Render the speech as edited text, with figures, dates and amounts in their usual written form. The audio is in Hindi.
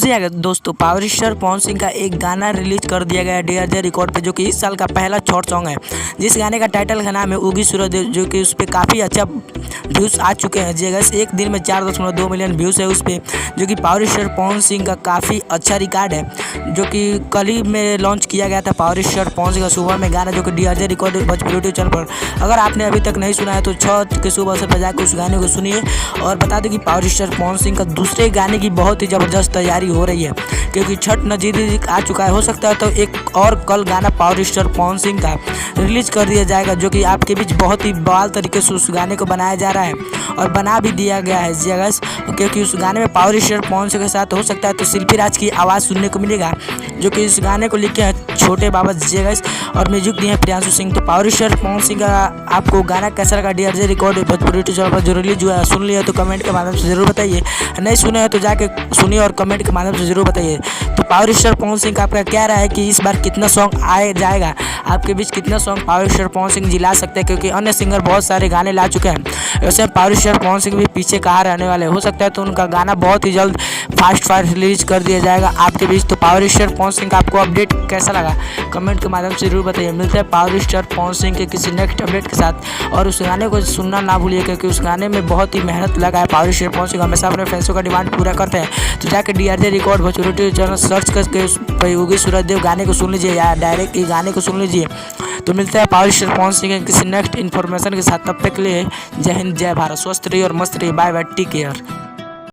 जी हाँ दोस्तों, पावर स्टार पवन सिंह का एक गाना रिलीज कर दिया गया है DRJ रिकॉर्ड पे, जो कि इस साल का पहला शॉर्ट सॉन्ग है। जिस गाने का टाइटल का नाम है उगी सूरज, जो कि उस पर काफ़ी अच्छा व्यूज़ आ चुके हैं। जी गैस, एक दिन में 4.2 मिलियन व्यूज़ है उस पर, जो कि पावर स्टार पवन सिंह का काफ़ी अच्छा रिकॉर्ड है। जो कि कल ही में लॉन्च किया गया था पावर स्टार पवन सिंह का सुबह में गाना, जो कि DRJ record Bhojpuri YouTube channel पर। अगर आपने अभी तक नहीं सुना है तो छठ के सुबह से बजा के उस गाने को सुनिए। और बता दें कि पावर स्टार पवन सिंह का दूसरे गाने की बहुत ही ज़बरदस्त तैयारी हो रही है, क्योंकि छठ नज़दीक आ चुका है। हो सकता है तो एक और कल गाना पावर स्टार पवन सिंह का रिलीज कर दिया जाएगा, जो कि आपके बीच बहुत ही बवाल तरीके से उस गाने को बनाया जा रहा है और बना भी दिया गया है। जी गैस, क्योंकि उस गाने में पावर स्टार पवन सिंह के साथ हो सकता है तो शिल्पी राज की आवाज़ सुनने को मिलेगा, जो कि इस गाने को लिखे हैं छोटे बाबा जी गैस, और म्यूजिक दिए हैं प्रियांशु सिंह। तो पावर स्टार पवन सिंह का आपको गाना कैसा लगा DRJ record Bhojpuri YouTube channel पर जो रिलीज हुआ है, सुन लिया तो कमेंट के माध्यम से जरूर बताइए। नहीं सुने हैं तो जाके सुनिए और कमेंट के माध्यम से जरूर बताइए। तो पावर स्टार पवन सिंह का आपका क्या राय है कि इस बार कितना सॉन्ग आए जाएगा, आपके बीच कितना song power star Pawan Singh ji ला सकते हैं, क्योंकि अन्य सिंगर बहुत सारे गाने ला चुके हैं। वैसे पावर स्टार पवन सिंह भी पीछे कहाँ रहने वाले, हो सकता है तो उनका गाना बहुत ही जल्द फास्ट रिलीज कर दिया जाएगा आपके बीच। तो पावर स्टार पवन सिंह का आपको अपडेट कैसा लगा, कमेंट के माध्यम से जरूर बताइए। मिलते हैं पावर स्टार पवन सिंह के किसी नेक्स्ट अपडेट के साथ, और उस गाने को सुनना ना भूलिए, क्योंकि उस गाने में बहुत ही मेहनत लगा है। पावर स्टार पवन सिंह हमेशा अपने फैंसों का डिमांड पूरा करते हैं। तो जाकर DRJ record Bhojpuri channel search करके उस उगी सूरज देव गाने को सुन लीजिए, या डायरेक्ट ये गाने को सुन लीजिए। तो मिलता है पावर स्टार पवन सिंह के किसी नेक्स्ट इन्फॉर्मेशन के साथ, तब तक के लिए जय हिंद, जय भारत, स्वस्थ रहिए और मस्त रहिए। Bye bye, take care.